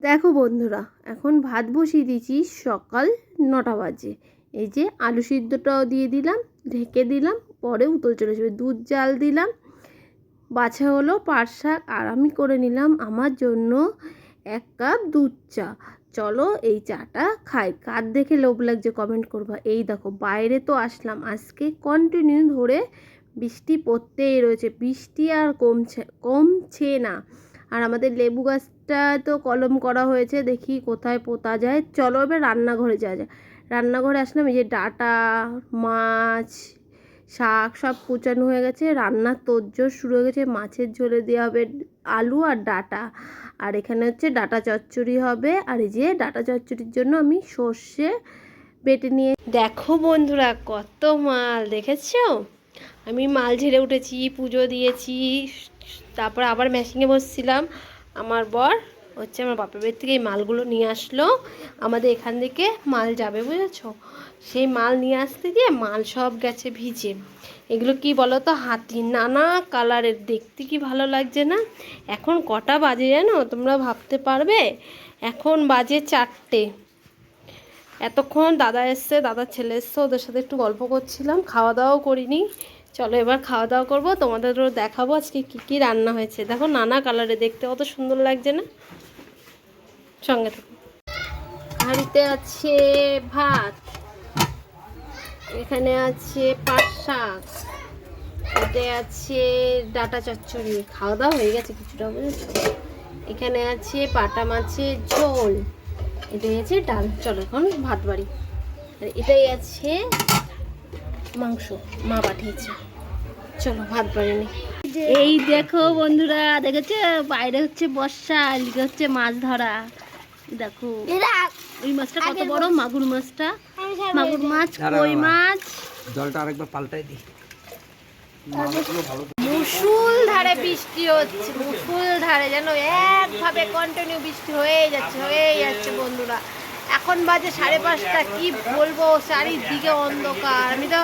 দেখো বন্ধুরা, এখন ভাত বসিয়ে দিয়েছি, সকাল 9টা বাজে। এই যে আলু সিদ্ধটাও দিয়ে দিলাম, ঢেকে দিলাম, পরে উতল চলে যাবে। দুধ জাল দিলাম, বাছা হলো পাট শাক, আর আমি করে নিলাম আমার জন্য 1 কাপ দুধ চা। চলো এই চাটা খাই। কার দেখে লোভ লাগছে কমেন্ট করবা। এই দেখো বাইরে তো আসলাম, আজকে কন্টিনিউ ধরে বৃষ্টি পড়তেই রয়েছে, বৃষ্টি আর কমছে না। আর আমাদের লেবু গাছটা তো কলম করা হয়েছে, দেখি কোথায় পোতা যায়। চলো এবার রান্নাঘরে যাওয়া যায়। রান্নাঘরে আসলাম, এই যে ডাঁটা, মাছ, শাক সব কুচানো হয়ে গেছে, রান্নার তোড়জোড় শুরু হয়ে গেছে। মাছের ঝোলে দেওয়া হবে আলু আর ডাঁটা, আর এখানে হচ্ছে ডাঁটা চচ্চড়ি হবে। আর এই যে ডাঁটা চচ্চড়ির জন্য আমি সর্ষে বেটে নিয়ে, দেখো বন্ধুরা কত মাল দেখেছো। আমি মাল ঝেড়ে উঠেছি, পুজো দিয়েছি, তারপর আবার মেশিনে বসছিলাম। আমার বর হচ্ছে আমার বাপের বাড়ি থেকে এই মালগুলো নিয়ে আসলো। আমাদের এখান থেকে মাল যাবে বুঝেছো, সেই মাল নিয়ে আসতে গিয়ে মাল সব গেছে ভিজে। এগুলো কি বলো তো, হাতি নানা কালারের, দেখতে কি ভালো লাগছে না। এখন কটা বাজে জানো তোমরা, ভাবতে পারবে? এখন বাজে 4টে। এতক্ষণ দাদা এসছে, দাদার ছেলে এসছে, ওদের সাথে একটু গল্প করছিলাম, খাওয়া দাওয়াও করিনি। চলো এবার খাওয়া দাওয়া করবো, তোমাদেরও দেখাবো আজকে কী কী রান্না হয়েছে। দেখো নানা কালারে, দেখতে কত সুন্দর লাগছে না। সঙ্গে থাকো। হাঁড়িতে আছে ভাত, এখানে আছে পাট শাক, এতে আছে ডাঁটা চচ্চড়ি, খাওয়া দাওয়া হয়ে গেছে কিছুটা বুঝেছো। এখানে আছে পাটা মাছের ঝোল, এটাই আছে ডাল। চলো এখন ভাত বাড়ি। আর এটাই আছে মাংস, মা পাঠিয়েছে। চলো ভাত বাড়ি নি। এই দেখো বন্ধুরা, দেখেছো বাইরে হচ্ছে বর্ষা, লিগে হচ্ছে মাছ ধরা। দেখো ওই মাছটা কত বড়, মাগুর মাছটা, মাগুর মাছ, কই মাছ। জলটা আরেকবার পাল্টাই দিই। মুষুল ধারে বৃষ্টি হচ্ছে, মুষুল ধারে যেন একভাবে কন্টিনিউ বৃষ্টি হয়েই যাচ্ছে বন্ধুরা। এখন বাজে 5:30। কি বলবো, চারিদিকে অন্ধকার। আমি তো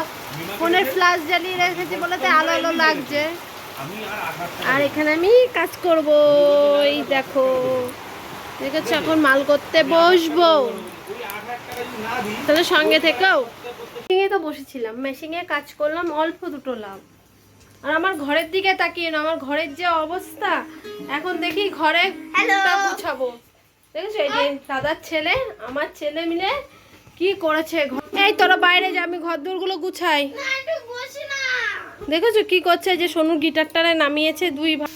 ফোনের ফ্ল্যাশ জ্বালিয়ে রেখেছি বলেতে আলো আলো লাগছে। আর এখানে আমি কাজ করব, এই দেখো দেখেছো, এখন মাল করতে বসবো, তাহলে সঙ্গে থেকেও। মেশিনে তো বসেছিলাম, মেশিনে কাজ করলাম, অল্প দুটো লাভ। আর আমার ঘরের দিকে তাকিয়ে না, আমার ঘরের যে অবস্থা, এখন দেখি ঘরে গুছাবো। দেখেছো এই যে দাদার ছেলে আমার ছেলে মিলে কি করেছে। এই তোরা বাইরে যা, আমি ঘর দোরগুলো গুছাই। দেখেছো কি করছে, যে সোনুর গিটারটারে নামিয়েছে 2 ভাই।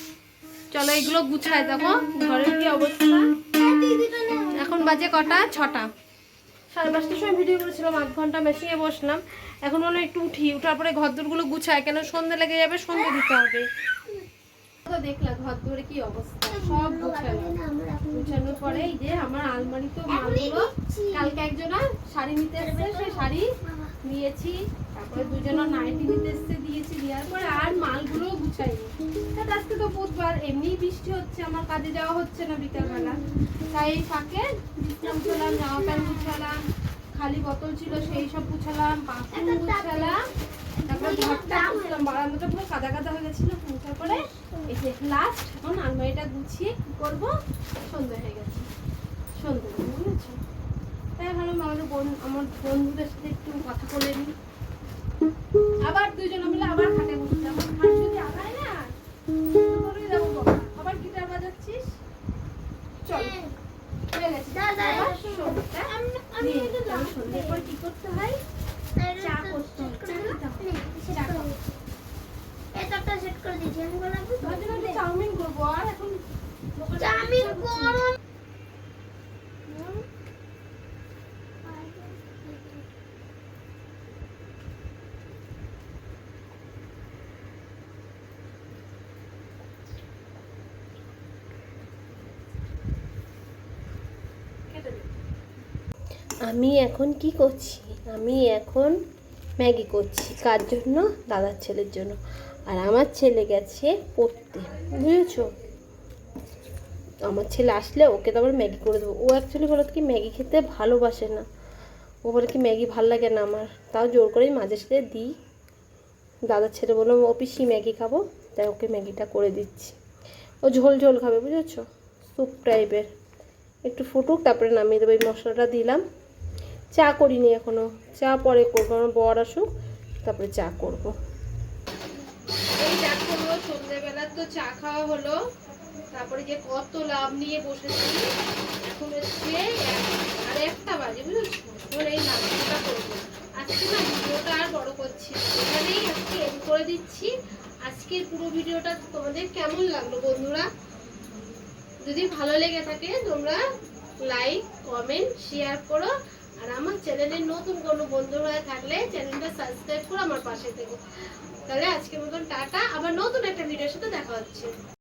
চলো এগুলো গুছাই, দেখো ঘরের কি অবস্থা। এখন বাজে কটা, 6টা। 5:30টার সময় ভিডিও করেছিলাম, 8 ঘন্টা মেশিনে বসলাম। এখন মনে একটু উঠার পরে ঘর দোরগুলো গুছাই, কেন সন্ধ্যে লেগে যাবে, সন্ধ্যে দিতে হবে। দেখলাম ঘর ধরে কি অবস্থা, সব গুছানোর পরে এই যে আমার আলমারি তো মালগুলো, কালকে একজনা শাড়ি নিতে এসছে, সেই শাড়ি নিয়েছি, তারপরে দুজনা নাইটি নিতে এসছে, দিয়েছি। দেওয়ার পরে আর মালগুলো গুছাইনি। আজকে তো বুধবার, এমনি বৃষ্টি হচ্ছে, আমার কাজে যাওয়া হচ্ছে না বিকালবেলা, তাই এই ফাঁকে বিছনা গুছালাম, জামা প্যান্ট গুছালাম, খালি বোতল ছিল সেই সব গুছালাম, বাথরুম গুছালাম, তারপরে ঘরটা মুছলাম, বারান্দাটা পুরো কাদা কাদা হয়ে গেছিল। মুছার পরে এই যে লাস্ট এখন আলমারিটা গুছিয়ে কি করবো, সন্ধ্যা হয়ে গেছে, সন্ধ্যা বুঝেছো। তাই ভাবলাম আমার বন্ধুদের সাথে একটু কথা বলে নিই। আবার দুজনে মিলে আবার খাটে বসতে, আমার খাট যদি আগায় না করে যাবো বাবা। আবার গিটার বাজাচ্ছিস, চল হয়ে গেছে। সন্ধ্যের পর কি করতে হয়, চা করতে হয়। চাউমিন করবো, আর এখন চাউমিন করো। আমি এখন কি করছি, আমি এখন ম্যাগি করছি। কার জন্য? দাদার ছেলের জন্য। আর আমার ছেলে গেছে পড়তে, বুঝেছো। আমার ছেলে আসলে ওকে তো আবার ম্যাগি করে দেবো। ও অ্যাকচুয়ালি বলো কি ম্যাগি খেতে ভালোবাসে না, ও বলে কি ম্যাগি ভাল লাগে না আমার, তাও জোর করেই মাঝে সাঝে দিই। দাদার ছেলে বললাম ও পিসি ম্যাগি খাবো, তাই ওকে ম্যাগিটা করে দিচ্ছি। ও ঝোল ঝোল খাবে বুঝেছো, স্যুপ টাইপের। একটু ফুটুক, তারপরে নামিয়ে দেবো। এই মশলাটা দিলাম। চা করিনি এখনো, চা পরে করবো। আমার বর আসুক, তারপরে চা করবো। এই দেখো সন্ধ্যেবেলা তো চা খাওয়া হলো, তারপরে যে কত লাভ নিয়ে বসেছি। এখন হচ্ছে আর 1টা বাজে, বুঝেছো? এখন এই নাস্তাটা করবো। আজকে না ভিডিওটা আর বড় করছি না, এখানেই আজকে এন্ড করে দিচ্ছি। আজকের পুরো ভিডিওটা তোমাদের কেমন লাগলো বন্ধুরা? যদি ভালো লেগে থাকে তোমরা লাইক, কমেন্ট, শেয়ার করো। আর আমার চ্যানেলে নতুন কোনো বন্ধু হয়ে থাকলে চ্যানেলটা সাবস্ক্রাইব করে আমার পাশে থেকো। তাহলে আজকের মতন টাটা, আবার নতুন একটা ভিডিওর সাথে দেখা হচ্ছে।